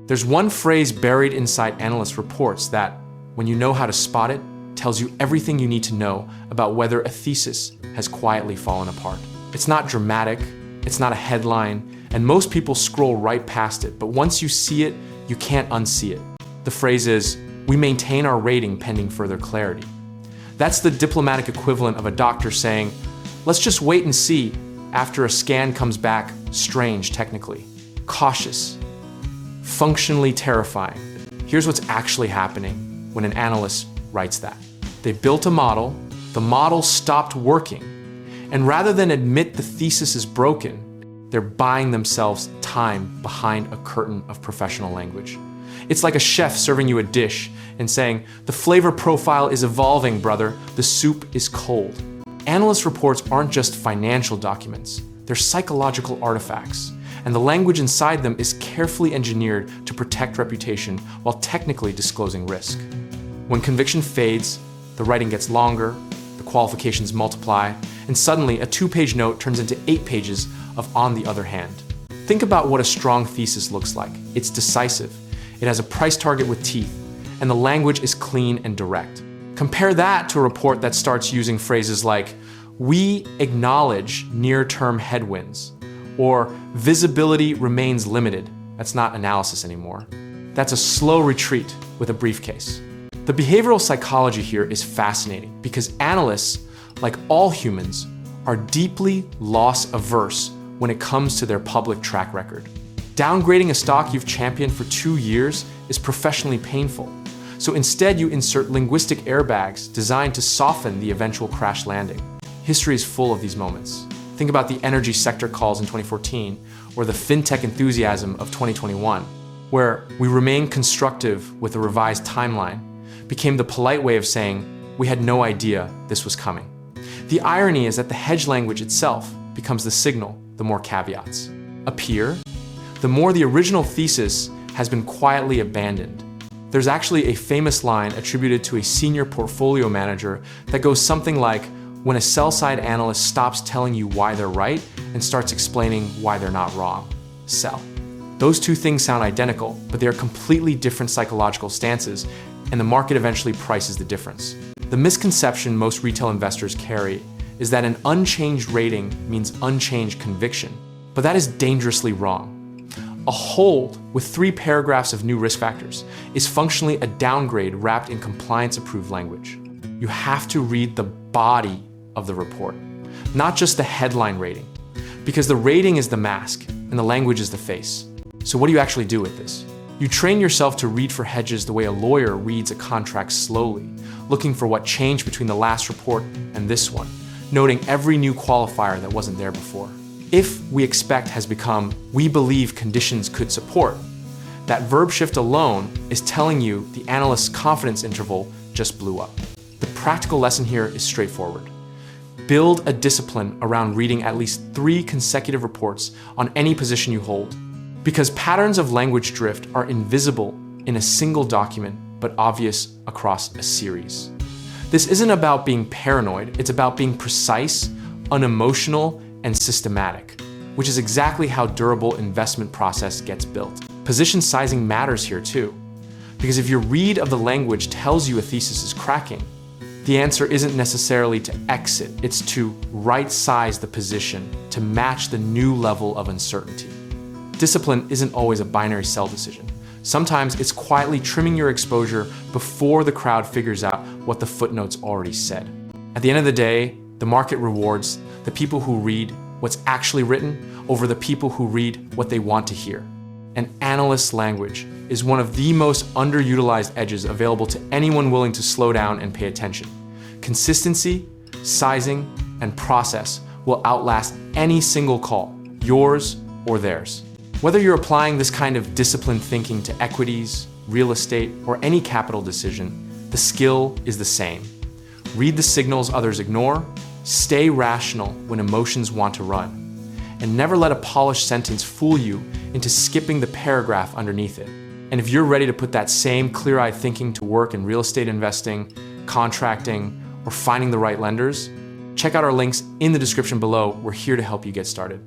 There's one phrase buried inside analyst reports that, when you know how to spot it, tells you everything you need to know about whether a thesis has quietly fallen apart. It's not dramatic, it's not a headline, and most people scroll right past it, but once you see it, you can't unsee it. The phrase is, "We maintain our rating pending further clarity." That's the diplomatic equivalent of a doctor saying, "Let's just wait and see," after a scan comes back strange technically. Cautious. Functionally terrifying. Here's what's actually happening when an analyst writes that. They built a model, the model stopped working, and rather than admit the thesis is broken, they're buying themselves time behind a curtain of professional language. It's like a chef serving you a dish and saying, "The flavor profile is evolving, brother. The soup is cold." Analyst reports aren't just financial documents, they're psychological artifacts, and the language inside them is carefully engineered to protect reputation while technically disclosing risk. When conviction fades, the writing gets longer, the qualifications multiply, and suddenly a 2-page note turns into 8 pages of "on the other hand." Think about what a strong thesis looks like. It's decisive, it has a price target with teeth, and the language is clean and direct. Compare that to a report that starts using phrases like, "We acknowledge near-term headwinds," or "visibility remains limited." That's not analysis anymore. That's a slow retreat with a briefcase. The behavioral psychology here is fascinating because analysts, like all humans, are deeply loss-averse when it comes to their public track record. Downgrading a stock you've championed for 2 years is professionally painful. So instead you insert linguistic airbags designed to soften the eventual crash landing. History is full of these moments. Think about the energy sector calls in 2014 or the fintech enthusiasm of 2021, where "we remain constructive with a revised timeline" became the polite way of saying, "We had no idea this was coming." The irony is that the hedge language itself becomes the signal the more caveats appear, the more the original thesis has been quietly abandoned. There's actually a famous line attributed to a senior portfolio manager that goes something like, "When a sell-side analyst stops telling you why they're right and starts explaining why they're not wrong, sell." Those two things sound identical, but they are completely different psychological stances, and the market eventually prices the difference. The misconception most retail investors carry is that an unchanged rating means unchanged conviction, but that is dangerously wrong. A hold with 3 paragraphs of new risk factors is functionally a downgrade wrapped in compliance-approved language. You have to read the body of the report, not just the headline rating, because the rating is the mask and the language is the face. So what do you actually do with this? You train yourself to read for hedges the way a lawyer reads a contract slowly, looking for what changed between the last report and this one, noting every new qualifier that wasn't there before. "If we expect" has become "we believe conditions could support." That verb shift alone is telling you the analyst's confidence interval just blew up. The practical lesson here is straightforward. Build a discipline around reading at least 3 consecutive reports on any position you hold, because patterns of language drift are invisible in a single document but obvious across a series. This isn't about being paranoid, it's about being precise, unemotional, and systematic, which is exactly how durable investment process gets built. Position sizing matters here too, because if your read of the language tells you a thesis is cracking, the answer isn't necessarily to exit, it's to right-size the position to match the new level of uncertainty. Discipline isn't always a binary sell decision. Sometimes it's quietly trimming your exposure before the crowd figures out what the footnotes already said. At the end of the day, the market rewards the people who read what's actually written over the people who read what they want to hear. And analyst language is one of the most underutilized edges available to anyone willing to slow down and pay attention. Consistency, sizing, and process will outlast any single call, yours or theirs. Whether you're applying this kind of disciplined thinking to equities, real estate, or any capital decision, the skill is the same. Read the signals others ignore, stay rational when emotions want to run, and never let a polished sentence fool you into skipping the paragraph underneath it. And if you're ready to put that same clear-eyed thinking to work in real estate investing, contracting, or finding the right lenders, check out our links in the description below. We're here to help you get started.